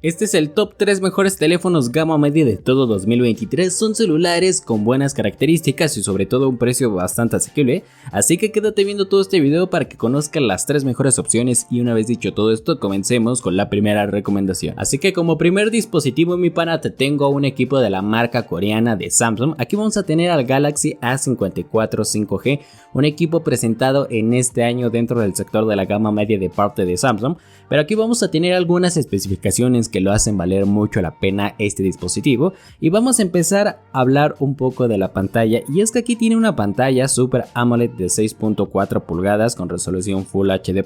Este es el top 3 mejores teléfonos gama media de todo 2023, son celulares con buenas características y sobre todo un precio bastante asequible, así que quédate viendo todo este video para que conozcas las 3 mejores opciones y una vez dicho todo esto comencemos con la primera recomendación. Así que como primer dispositivo mi pana te tengo un equipo de la marca coreana de Samsung. Aquí vamos a tener al Galaxy A54 5G, un equipo presentado en este año dentro del sector de la gama media de parte de Samsung, pero aquí vamos a tener algunas especificaciones que lo hacen valer mucho la pena este dispositivo y vamos a empezar a hablar un poco de la pantalla, y es que aquí tiene una pantalla Super AMOLED de 6.4 pulgadas con resolución Full HD+,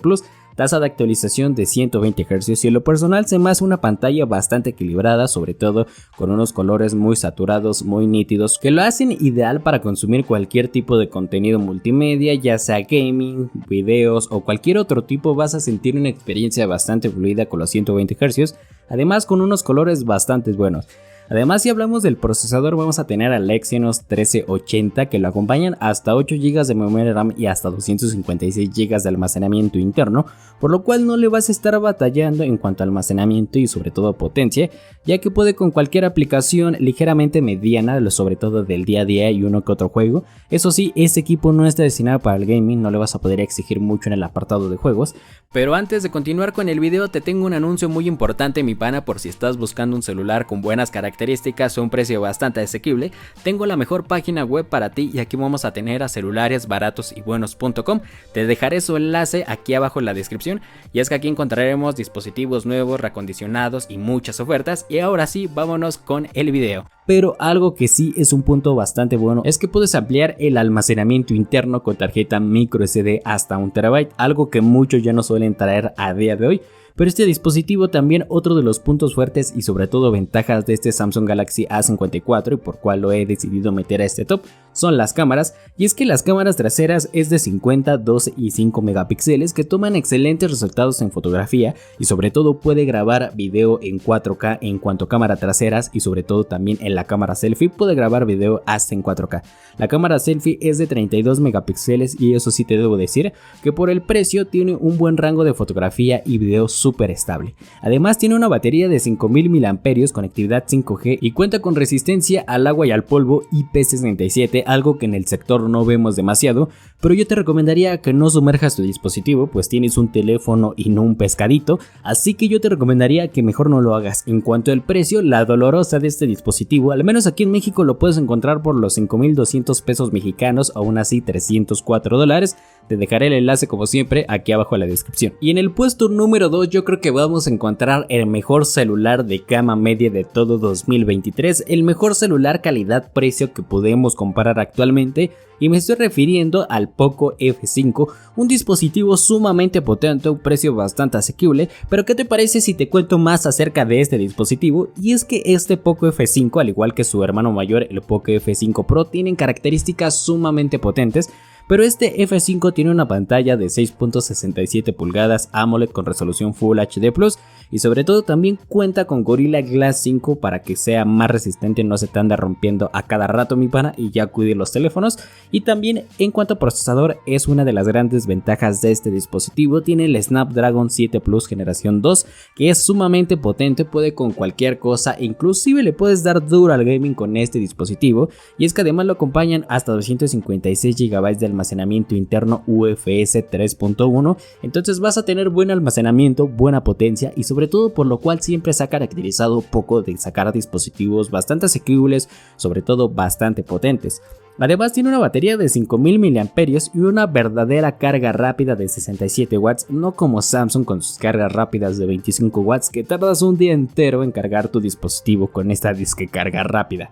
tasa de actualización de 120 Hz y en lo personal se me hace una pantalla bastante equilibrada, sobre todo con unos colores muy saturados, muy nítidos, que lo hacen ideal para consumir cualquier tipo de contenido multimedia, ya sea gaming, videos o cualquier otro tipo. Vas a sentir una experiencia bastante fluida con los 120 Hz, además con unos colores bastante buenos. Además, si hablamos del procesador, vamos a tener al Exynos 1380 que lo acompañan hasta 8 GB de memoria RAM y hasta 256 GB de almacenamiento interno, por lo cual no le vas a estar batallando en cuanto a almacenamiento y sobre todo potencia, ya que puede con cualquier aplicación ligeramente mediana, sobre todo del día a día y uno que otro juego. Eso sí, este equipo no está destinado para el gaming, no le vas a poder exigir mucho en el apartado de juegos. Pero antes de continuar con el video te tengo un anuncio muy importante mi pana, por si estás buscando un celular con buenas características a un precio bastante asequible. Tengo la mejor página web para ti y aquí vamos a tener a celularesbaratosybuenos.com. Te dejaré su enlace aquí abajo en la descripción, y es que aquí encontraremos dispositivos nuevos, reacondicionados y muchas ofertas. Y ahora sí, vámonos con el video. Pero algo que sí es un punto bastante bueno es que puedes ampliar el almacenamiento interno con tarjeta micro SD hasta 1 TB, algo que muchos ya no suelen traer a día de hoy. Pero este dispositivo también, otro de los puntos fuertes y sobre todo ventajas de este Samsung Galaxy A54 y por cual lo he decidido meter a este top, son las cámaras, y es que las cámaras traseras es de 50, 12 y 5 megapíxeles que toman excelentes resultados en fotografía y sobre todo puede grabar video en 4K en cuanto a cámara traseras, y sobre todo también en la cámara selfie puede grabar video hasta en 4K. La cámara selfie es de 32 megapíxeles y eso sí te debo decir que por el precio tiene un buen rango de fotografía y video súper estable. Además tiene una batería de 5000 mAh, conectividad 5G y cuenta con resistencia al agua y al polvo IP67, algo que en el sector no vemos demasiado, pero yo te recomendaría que no sumerjas tu dispositivo, pues tienes un teléfono y no un pescadito, así que yo te recomendaría que mejor no lo hagas. En cuanto al precio, la dolorosa de este dispositivo, al menos aquí en México lo puedes encontrar por los 5200 pesos mexicanos, aún así $304. Te dejaré el enlace como siempre aquí abajo en la descripción. Y en el puesto número 2 yo creo que vamos a encontrar el mejor celular de gama media de todo 2023, el mejor celular calidad-precio que podemos comparar actualmente, y me estoy refiriendo al Poco F5, un dispositivo sumamente potente a un precio bastante asequible. Pero ¿qué te parece si te cuento más acerca de este dispositivo? Y es que este Poco F5, al igual que su hermano mayor el Poco F5 Pro, tienen características sumamente potentes. Pero este F5 tiene una pantalla de 6.67 pulgadas AMOLED con resolución Full HD+, y sobre todo también cuenta con Gorilla Glass 5 para que sea más resistente, no se te anda rompiendo a cada rato mi pana y ya cuide los teléfonos. Y también en cuanto a procesador, es una de las grandes ventajas de este dispositivo, tiene el Snapdragon 7 Plus generación 2 que es sumamente potente, puede con cualquier cosa, inclusive le puedes dar duro al gaming con este dispositivo, y es que además lo acompañan hasta 256 GB de almacenamiento interno UFS 3.1, entonces vas a tener buen almacenamiento, buena potencia y sobre todo por lo cual siempre se ha caracterizado Poco de sacar dispositivos bastante asequibles, sobre todo bastante potentes. Además tiene una batería de 5000 mAh y una verdadera carga rápida de 67 watts, no como Samsung con sus cargas rápidas de 25 watts que tardas un día entero en cargar tu dispositivo con esta disque carga rápida.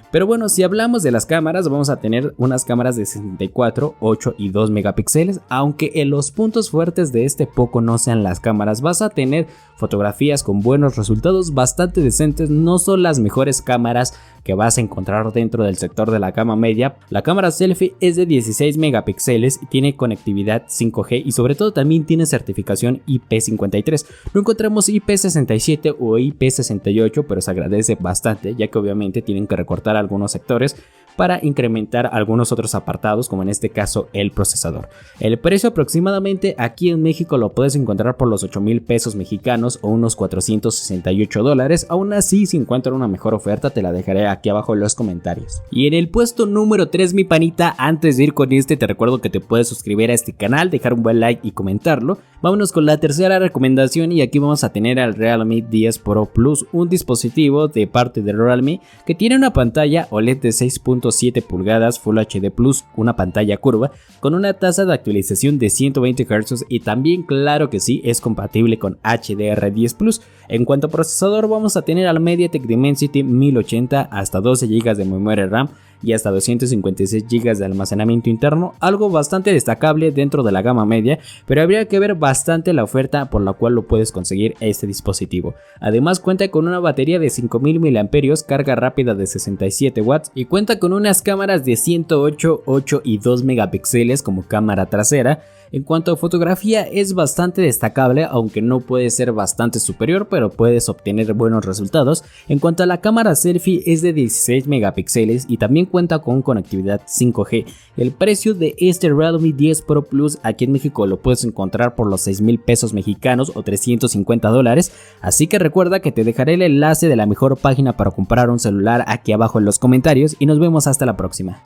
Pero bueno, si hablamos de las cámaras, vamos a tener unas cámaras de 64, 8 y 2 megapíxeles, aunque en los puntos fuertes de este Poco no sean las cámaras, vas a tener fotografías con buenos resultados bastante decentes, no son las mejores cámaras que vas a encontrar dentro del sector de la gama media. La cámara selfie es de 16 megapíxeles y tiene conectividad 5G y sobre todo también tiene certificación IP53. No encontramos IP67 o IP68, pero se agradece bastante ya que obviamente tienen que recortar algunos sectores para incrementar algunos otros apartados, como en este caso el procesador. El precio aproximadamente aquí en México lo puedes encontrar por los 8,000 pesos mexicanos o unos 468 dólares. Aún así, si encuentro una mejor oferta te la dejaré aquí abajo en los comentarios. Y en el puesto número 3, mi panita, antes de ir con este te recuerdo que te puedes suscribir a este canal, dejar un buen like y comentarlo. Vámonos con la tercera recomendación y aquí vamos a tener al Realme 10 Pro Plus, un dispositivo de parte de Realme que tiene una pantalla OLED de 6.7 pulgadas Full HD Plus, una pantalla curva con una tasa de actualización de 120 Hz y también, claro que sí, es compatible con HDR10 Plus. En cuanto a procesador, vamos a tener al MediaTek Dimensity 1080, hasta 12 GB de memoria RAM y hasta 256 GB de almacenamiento interno, algo bastante destacable dentro de la gama media, pero habría que ver bastante la oferta por la cual lo puedes conseguir este dispositivo. Además cuenta con una batería de 5000 mAh, carga rápida de 67 watts y cuenta con unas cámaras de 108, 8 y 2 megapíxeles como cámara trasera. En cuanto a fotografía es bastante destacable, aunque no puede ser bastante superior, pero puedes obtener buenos resultados. En cuanto a la cámara selfie es de 16 megapíxeles y también cuenta con conectividad 5G. El precio de este Realme 10 Pro Plus aquí en México lo puedes encontrar por los 6,000 pesos mexicanos o 350 dólares, así que recuerda que te dejaré el enlace de la mejor página para comprar un celular aquí abajo en los comentarios y nos vemos hasta la próxima.